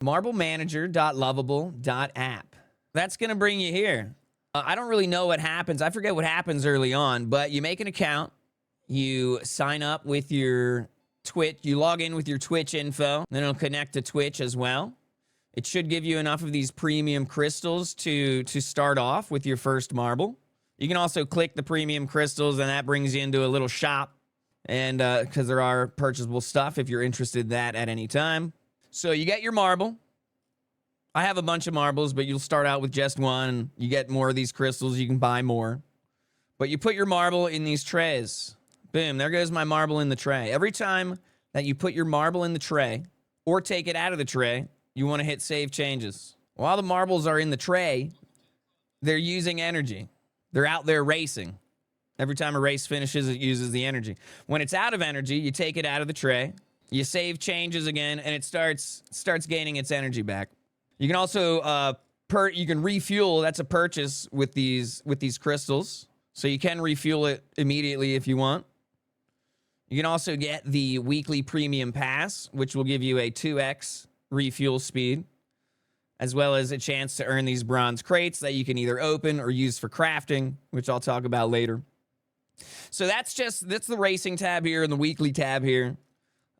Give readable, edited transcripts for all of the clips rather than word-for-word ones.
Marblemanager.lovable.app. That's going to bring you here. I don't really know what happens. I forget what happens early on, but you make an account. You sign up with your Twitch. You log in with your Twitch info. Then it'll connect to Twitch as well. It should give you enough of these premium crystals to start off with your first marble. You can also click the premium crystals, and that brings you into a little shop. And because there are purchasable stuff if you're interested in that at any time. So you get your marble. I have a bunch of marbles, but you'll start out with just one. And you get more of these crystals. You can buy more. But you put your marble in these trays. Boom, there goes my marble in the tray. Every time that you put your marble in the tray or take it out of the tray, you want to hit save changes. While the marbles are in the tray, they're using energy. They're out there racing. Every time a race finishes, it uses the energy. When it's out of energy, you take it out of the tray, you save changes again, and it starts gaining its energy back. You can also you can refuel. That's a purchase with these crystals, so you can refuel it immediately if you want. You can also get the weekly premium pass, which will give you a 2x refuel speed, as well as a chance to earn these bronze crates that you can either open or use for crafting, which I'll talk about later. So that's the racing tab here and the weekly tab here.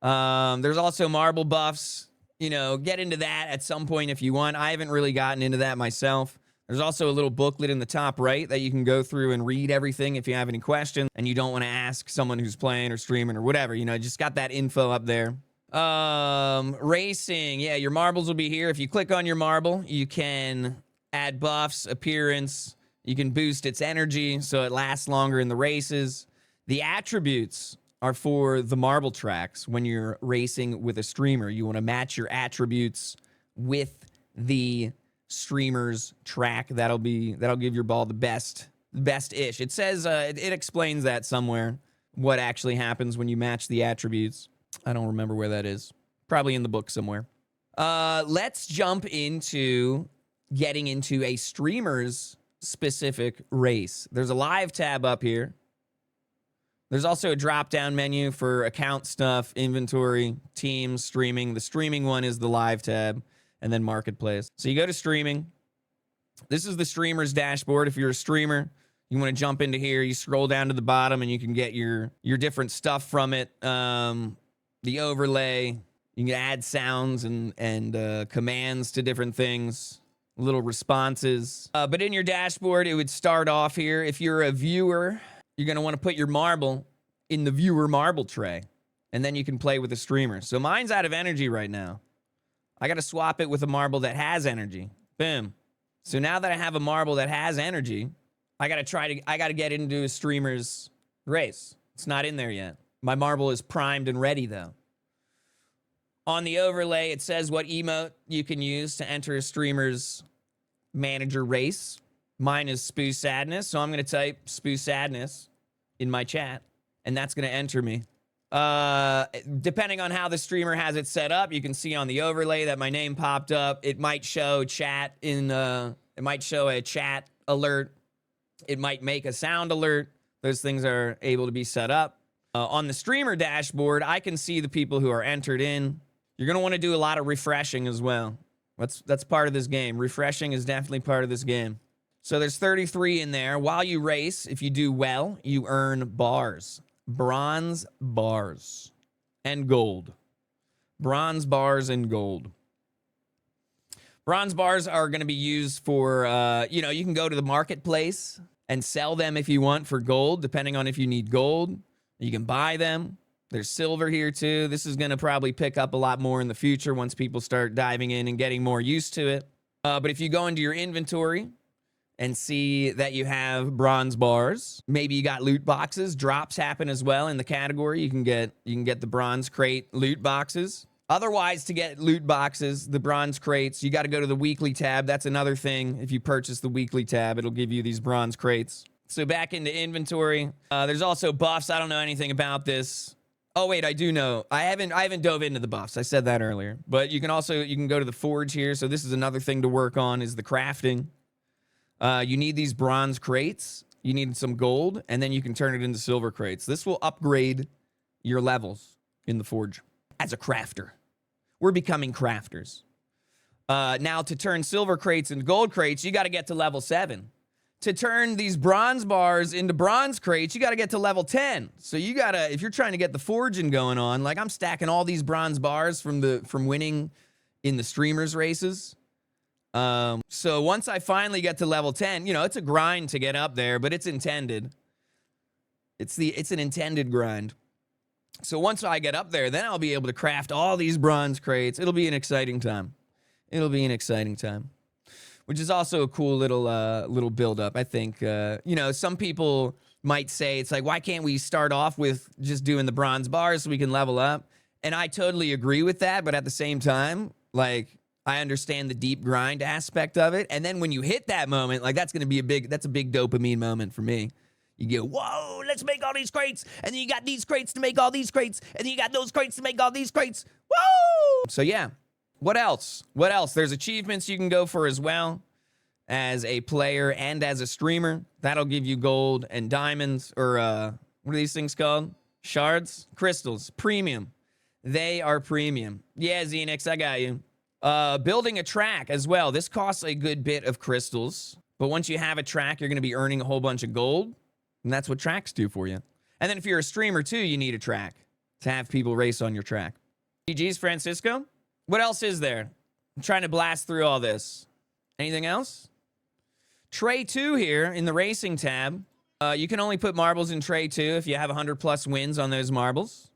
There's also marble buffs. You know, get into that at some point if you want. I haven't really gotten into that myself. There's also a little booklet in the top right that you can go through and read everything if you have any questions and you don't want to ask someone who's playing or streaming or whatever. You know, just got that info up there. Racing. Yeah, your marbles will be here. If you click on your marble, you can add buffs, appearance. You can boost its energy so it lasts longer in the races. The attributes are for the marble tracks. When you're racing with a streamer, you want to match your attributes with the streamer's track. That'll give your ball the best-ish. It says it explains that somewhere, what actually happens when you match the attributes. I don't remember where that is. Probably in the book somewhere. Let's jump into getting into a streamer's specific race. There's a live tab up here. There's also a drop-down menu for account stuff, inventory, teams, streaming. The streaming one is the live tab, and then marketplace. So you go to streaming. This is the streamer's dashboard. If you're a streamer, you want to jump into here. You scroll down to the bottom, and you can get your different stuff from it. The overlay. You can add sounds and commands to different things. Little responses. But in your dashboard, it would start off here. If you're a viewer, you're going to want to put your marble in the viewer marble tray, and then you can play with the streamer. So mine's out of energy right now. I got to swap it with a marble that has energy. Boom. So now that I have a marble that has energy, I got to get into a streamer's race. It's not in there yet. My marble is primed and ready though. On the overlay, it says what emote you can use to enter a streamer's manager race. Mine is Spooo Sadness, so I'm going to type Spooo Sadness in my chat, and that's going to enter me. Depending on how the streamer has it set up, you can see on the overlay that my name popped up. It might show chat it might show a chat alert. It might make a sound alert. Those things are able to be set up. On the streamer dashboard, I can see the people who are entered in. You're going to want to do a lot of refreshing as well. That's part of this game. Refreshing is definitely part of this game. So there's 33 in there. While you race, if you do well, you earn bars. Bronze bars and gold. Bronze bars and gold. Bronze bars are going to be used for, you know, you can go to the marketplace and sell them if you want for gold, depending on if you need gold. You can buy them. There's silver here too. This is going to probably pick up a lot more in the future once people start diving in and getting more used to it. But if you go into your inventory and see that you have bronze bars, maybe you got loot boxes. Drops happen as well in the category. You can get the bronze crate loot boxes. Otherwise, to get loot boxes, the bronze crates, you got to go to the weekly tab. That's another thing. If you purchase the weekly tab, it'll give you these bronze crates. So back into inventory. There's also buffs. I don't know anything about this. Oh wait, I do know. I haven't dove into the buffs. I said that earlier. But you can go to the forge here. So this is another thing to work on, is the crafting. You need these bronze crates. You need some gold, and then you can turn it into silver crates. This will upgrade your levels in the forge as a crafter. We're becoming crafters. Now, to turn silver crates into gold crates, you got to get to level 7. To turn these bronze bars into bronze crates, you got to get to level 10. So you got to, if you're trying to get the forging going on, like I'm stacking all these bronze bars from winning in the streamers races. So once I finally get to level 10, you know, it's a grind to get up there, but it's intended. It's an intended grind. So once I get up there, then I'll be able to craft all these bronze crates. It'll be an exciting time. It'll be an exciting time, which is also a cool little build up. I think, you know, some people might say it's like, why can't we start off with just doing the bronze bars so we can level up? And I totally agree with that. But at the same time, like, I understand the deep grind aspect of it. And then when you hit that moment, like that's going to be that's a big dopamine moment for me. You go, whoa, let's make all these crates. And then you got these crates to make all these crates. And then you got those crates to make all these crates. Whoa! So yeah. What else? What else? There's achievements you can go for as well as a player and as a streamer. That'll give you gold and diamonds, or what are these things called? Shards? Crystals. Premium. They are premium. Yeah, Xenix, I got you. Building a track as well. This costs a good bit of crystals, but once you have a track, you're going to be earning a whole bunch of gold, and that's what tracks do for you. And then if you're a streamer too, you need a track to have people race on your track. GG's, Francisco. What else is there? I'm trying to blast through all this. Anything else? Tray 2 here in the racing tab. You can only put marbles in Tray 2 if you have 100 plus wins on those marbles.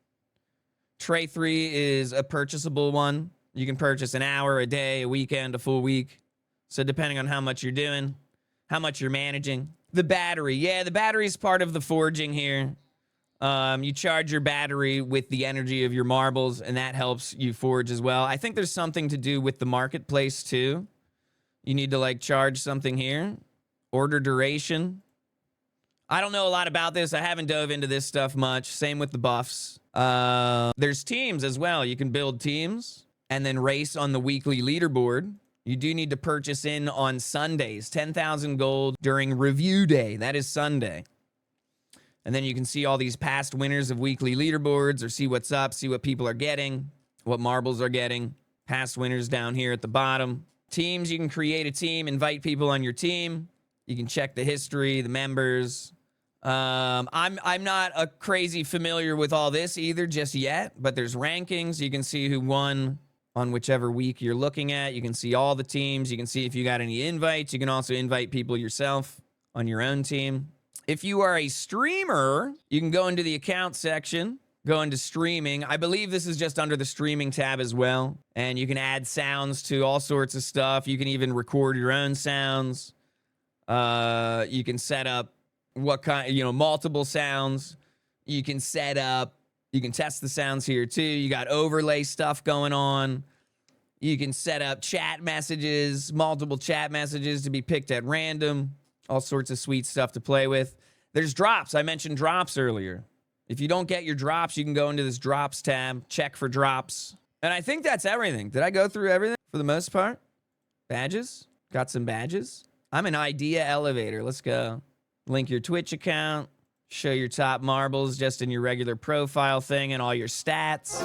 Tray 3 is a purchasable one. You can purchase an hour, a day, a weekend, a full week. So depending on how much you're doing, how much you're managing. The battery. Yeah, the battery is part of the forging here. You charge your battery with the energy of your marbles, and that helps you forge as well. I think there's something to do with the marketplace, too. You need to, like, charge something here. Order duration. I don't know a lot about this. I haven't dove into this stuff much. Same with the buffs. There's teams as well. You can build teams and then race on the weekly leaderboard. You do need to purchase in on Sundays. 10,000 gold during review day. That is Sunday. And then you can see all these past winners of weekly leaderboards, or see what's up, see what people are getting, what marbles are getting. Past winners down here at the bottom. Teams, you can create a team, invite people on your team. You can check the history, the members. I'm not a crazy familiar with all this either just yet, but there's rankings. You can see who won on whichever week you're looking at. You can see all the teams. You can see if you got any invites. You can also invite people yourself on your own team. If you are a streamer, you can go into the account section, go into streaming. I believe this is just under the streaming tab as well. And you can add sounds to all sorts of stuff. You can even record your own sounds. You can set up what kind, multiple sounds. You can set up, you can test the sounds here too. You got overlay stuff going on. You can set up chat messages, multiple chat messages to be picked at random. All sorts of sweet stuff to play with. There's drops. I mentioned drops earlier. If you don't get your drops, you can go into this drops tab, check for drops. And I think that's everything. Did I go through everything for the most part? Badges? Got some badges. I'm an idea elevator. Let's go. Link your Twitch account. Show your top marbles just in your regular profile thing and all your stats.